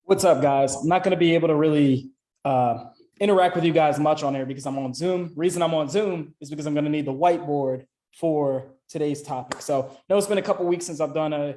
What's up, guys? I'm not going to be able to really interact with you guys much on here because I'm on Zoom. Reason I'm on Zoom is because I'm going to need the whiteboard for today's topic. So I know it's been a couple weeks since I've done a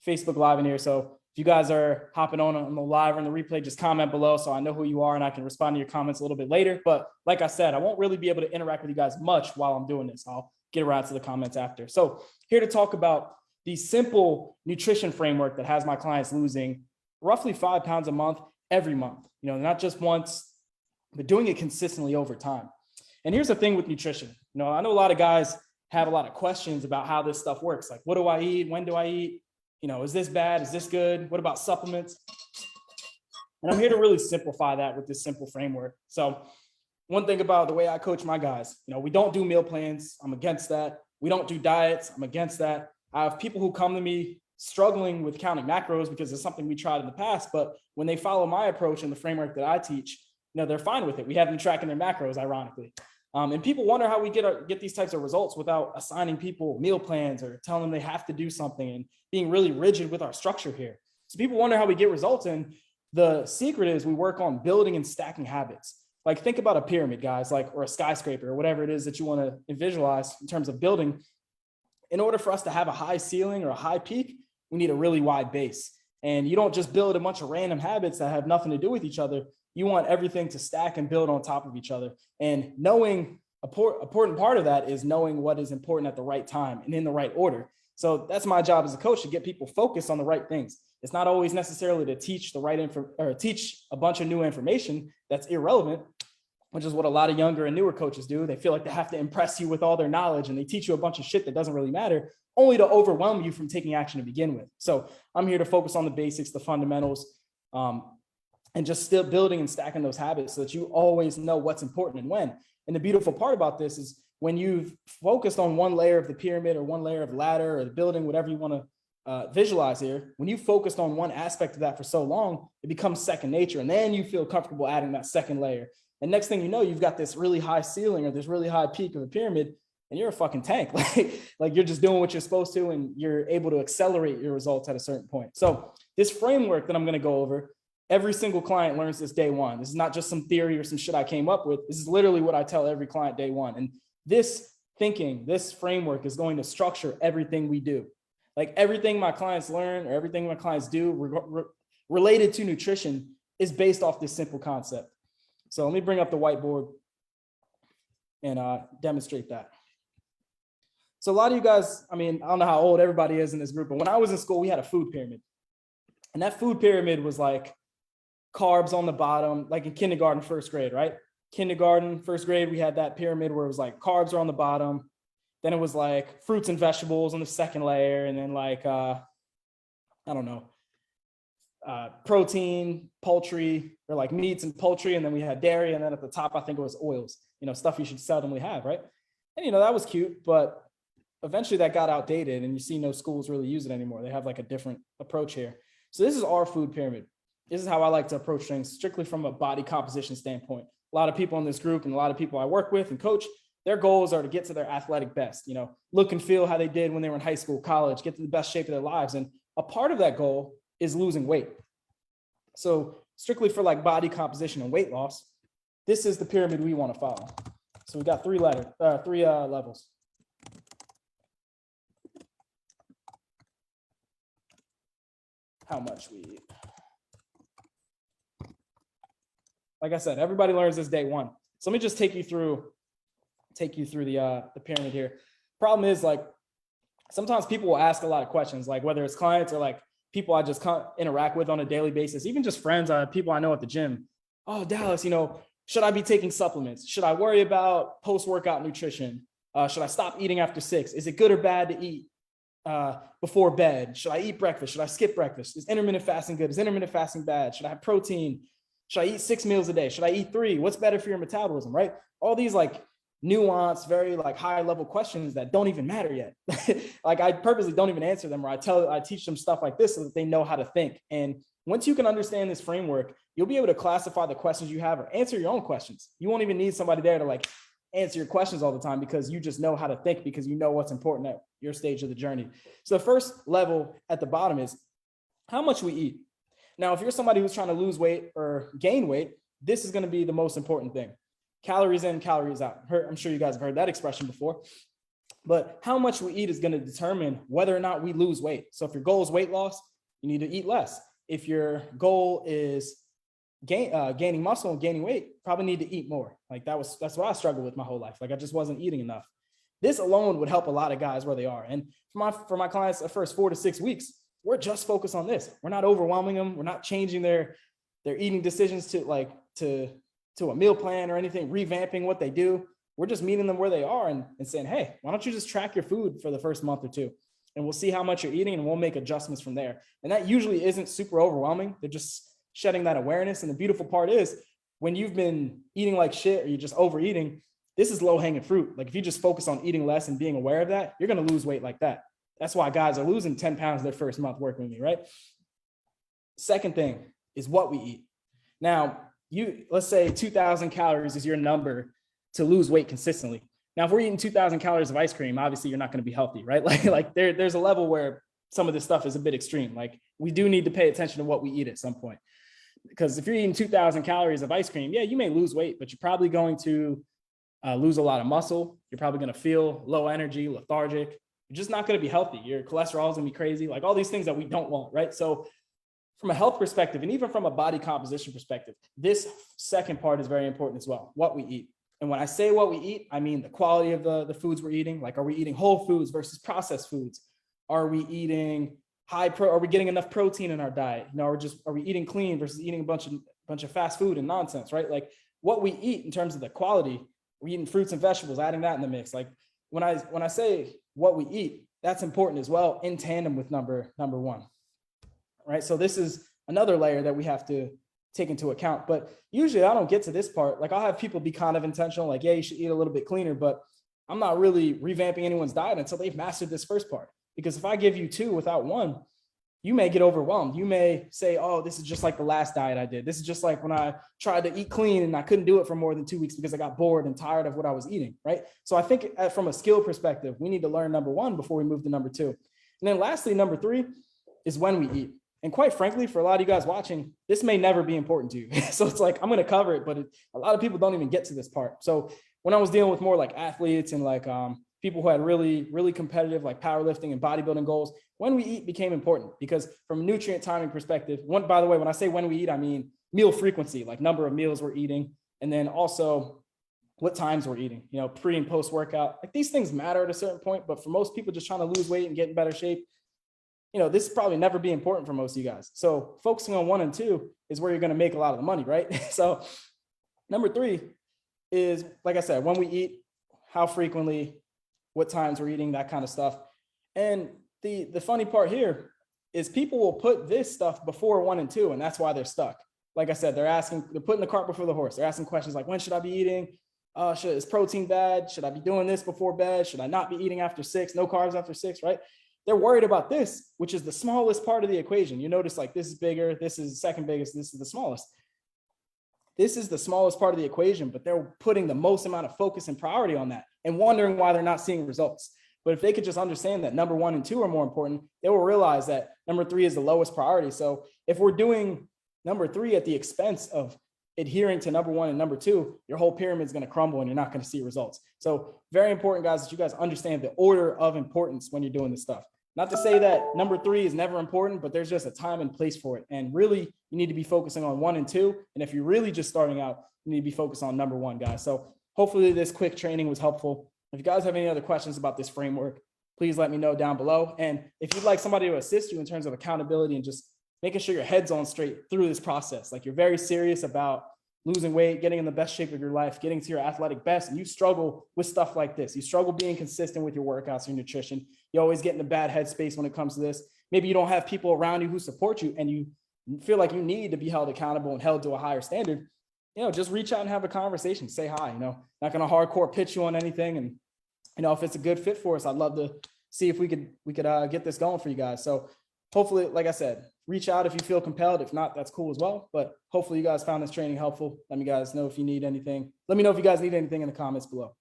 Facebook Live in here. So if you guys are hopping on the live or on the replay, just comment below so I know who you are and I can respond to your comments a little bit later. But like I said, I won't really be able to interact with you guys much while I'm doing this. I'll get around to the comments after. So here to talk about the simple nutrition framework that has my clients losing roughly 5 pounds a month, every month, not just once, but doing it consistently over time. And here's the thing with nutrition. I know a lot of guys have a lot of questions about how this stuff works. Like, what do I eat? When do I eat? Is this bad? Is this good? What about supplements? And I'm here to really simplify that with this simple framework. So one thing about the way I coach my guys, we don't do meal plans. I'm against that. We don't do diets. I'm against that. I have people who come to me struggling with counting macros because it's something we tried in the past, but when they follow my approach and the framework that I teach, they're fine with it. We have them tracking their macros, ironically. And people wonder how we get these types of results without assigning people meal plans or telling them they have to do something and being really rigid with our structure here. So people wonder how we get results. And the secret is we work on building and stacking habits. Like, think about a pyramid, guys, or a skyscraper or whatever it is that you want to visualize in terms of building. In order for us to have a high ceiling or a high peak, we need a really wide base. And you don't just build a bunch of random habits that have nothing to do with each other. You want everything to stack and build on top of each other. And knowing important part of that is knowing what is important at the right time and in the right order. So that's my job as a coach, to get people focused on the right things. It's not always necessarily to teach the right teach a bunch of new information that's irrelevant, which is what a lot of younger and newer coaches do. They feel like they have to impress you with all their knowledge, and they teach you a bunch of shit that doesn't really matter, only to overwhelm you from taking action to begin with. So I'm here to focus on the basics, the fundamentals, and just still building and stacking those habits so that you always know what's important and when. And the beautiful part about this is when you've focused on one layer of the pyramid or one layer of the ladder or the building, whatever you want to visualize here, when you focused on one aspect of that for so long, it becomes second nature. And then you feel comfortable adding that second layer. And next thing you know, you've got this really high ceiling or this really high peak of a pyramid, and you're a fucking tank. Like you're just doing what you're supposed to, and you're able to accelerate your results at a certain point. So this framework that I'm going to go over, every single client learns this day one. This is not just some theory or some shit I came up with. This is literally what I tell every client day one. And this thinking, this framework is going to structure everything we do. Like everything my clients learn or everything my clients do related to nutrition is based off this simple concept. So let me bring up the whiteboard and demonstrate that. So a lot of you guys, I don't know how old everybody is in this group, but when I was in school, we had a food pyramid. And that food pyramid was like carbs on the bottom, like in kindergarten, first grade, right? Kindergarten, first grade, we had that pyramid where it was like carbs are on the bottom. Then it was like fruits and vegetables on the second layer. And then protein, poultry, or like meats and poultry. And then we had dairy. And then at the top, I think it was oils, stuff you should seldomly have, right? And, that was cute, but eventually that got outdated and you see no schools really use it anymore. They have like a different approach here. So this is our food pyramid. This is how I like to approach things strictly from a body composition standpoint. A lot of people in this group and a lot of people I work with and coach, their goals are to get to their athletic best, look and feel how they did when they were in high school, college, get to the best shape of their lives. And a part of that goal is losing weight. So strictly for like body composition and weight loss, this is the pyramid we want to follow. So we got three levels. How much we eat. Like I said, everybody learns this day one. So let me just take you through the pyramid here. Problem is, like, sometimes people will ask a lot of questions, like whether it's clients or like people I just interact with on a daily basis, even just friends, people I know at the gym. Oh, Dallas, should I be taking supplements? Should I worry about post-workout nutrition? Should I stop eating after 6? Is it good or bad to eat before bed? Should I eat breakfast? Should I skip breakfast? Is intermittent fasting good? Is intermittent fasting bad? Should I have protein? Should I eat 6 meals a day? Should I eat 3? What's better for your metabolism, right? All these like nuanced, very like high level questions that don't even matter yet. Like I purposely don't even answer them, or I teach them stuff like this so that they know how to think. And once you can understand this framework, you'll be able to classify the questions you have or answer your own questions. You won't even need somebody there to like answer your questions all the time because you just know how to think because you know what's important at your stage of the journey. So the first level at the bottom is how much we eat. Now, if you're somebody who's trying to lose weight or gain weight, this is going to be the most important thing. Calories in, calories out. I'm sure you guys have heard that expression before. But how much we eat is going to determine whether or not we lose weight. So if your goal is weight loss, you need to eat less. If your goal is gaining muscle and gaining weight, probably need to eat more. Like that's what I struggled with my whole life. Like I just wasn't eating enough. This alone would help a lot of guys where they are. And for my clients, the first 4 to 6 weeks, we're just focused on this. We're not overwhelming them. We're not changing their eating decisions to a meal plan or anything, revamping what they do. We're just meeting them where they are and saying, hey, why don't you just track your food for the first month or two? And we'll see how much you're eating and we'll make adjustments from there. And that usually isn't super overwhelming. They're just shedding that awareness. And the beautiful part is when you've been eating like shit or you're just overeating, this is low hanging fruit. Like if you just focus on eating less and being aware of that, you're going to lose weight like that. That's why guys are losing 10 pounds their first month working with me, right? Second thing is what we eat. Now, let's say 2,000 calories is your number to lose weight consistently. Now, if we're eating 2,000 calories of ice cream, obviously you're not going to be healthy, right? Like there's a level where some of this stuff is a bit extreme. Like we do need to pay attention to what we eat at some point. Because if you're eating 2,000 calories of ice cream, yeah, you may lose weight, but you're probably going to lose a lot of muscle. You're probably going to feel low energy, lethargic. You're just not going to be healthy. Your cholesterol is going to be crazy. Like all these things that we don't want, right? So from a health perspective, and even from a body composition perspective, this second part is very important as well, what we eat. And when I say what we eat, I mean the quality of the foods we're eating. Like, are we eating whole foods versus processed foods? Are we eating are we getting enough protein in our diet? You know, are we eating clean versus eating a bunch of fast food and nonsense, right? Like what we eat in terms of the quality, we're eating fruits and vegetables, adding that in the mix. Like when I say what we eat, that's important as well in tandem with number one, right? So this is another layer that we have to take into account. But usually I don't get to this part. Like I'll have people be kind of intentional, like, yeah, you should eat a little bit cleaner, but I'm not really revamping anyone's diet until they've mastered this first part. Because if I give you 2 without 1, you may get overwhelmed. You may say, oh, this is just like the last diet I did. This is just like when I tried to eat clean and I couldn't do it for more than 2 weeks because I got bored and tired of what I was eating, right? So I think from a skill perspective, we need to learn number 1 before we move to number 2. And then lastly, number 3 is when we eat. And quite frankly, for a lot of you guys watching, this may never be important to you. So it's like, I'm going to cover it, but a lot of people don't even get to this part. So when I was dealing with more like athletes and like people who had really, really competitive like powerlifting and bodybuilding goals, when we eat became important because from a nutrient timing perspective, by the way, when I say when we eat, I mean meal frequency, like number of meals we're eating, and then also what times we're eating, you know, pre and post workout. Like these things matter at a certain point, but for most people just trying to lose weight and get in better shape, you know, this is probably never be important for most of you guys. So focusing on 1 and 2 is where you're going to make a lot of the money, right? So number 3 is, like I said, when we eat, how frequently, what times we're eating, that kind of stuff. And the funny part here is people will put this stuff before 1 and 2, and that's why they're stuck. Like I said, they're putting the cart before the horse. They're asking questions like, when should I be eating? Is protein bad? Should I be doing this before bed? Should I not be eating after 6? No carbs after 6, right? They're worried about this, which is the smallest part of the equation. You notice like this is bigger, this is second biggest, this is the smallest. This is the smallest part of the equation, but they're putting the most amount of focus and priority on that and wondering why they're not seeing results. But if they could just understand that number 1 and 2 are more important, they will realize that number 3 is the lowest priority. So if we're doing number 3 at the expense of adhering to number 1 and number 2, your whole pyramid is going to crumble and you're not going to see results. So very important, guys, that you guys understand the order of importance when you're doing this stuff. Not to say that number 3 is never important, but there's just a time and place for it. And really, you need to be focusing on 1 and 2. And if you're really just starting out, you need to be focused on number 1, guys. So hopefully this quick training was helpful. If you guys have any other questions about this framework, please let me know down below. And if you'd like somebody to assist you in terms of accountability and just making sure your head's on straight through this process, like you're very serious about losing weight, getting in the best shape of your life, getting to your athletic best, and you struggle with stuff like this. You struggle being consistent with your workouts, your nutrition. You always get in a bad headspace when it comes to this. Maybe you don't have people around you who support you and you feel like you need to be held accountable and held to a higher standard. You know, just reach out and have a conversation, say hi, you know, not going to hardcore pitch you on anything. And, you know, if it's a good fit for us, I'd love to see if we could get this going for you guys. So hopefully, like I said, reach out if you feel compelled. If not, that's cool as well. But hopefully you guys found this training helpful. Let me know if you need anything. Let me know if you guys need anything in the comments below.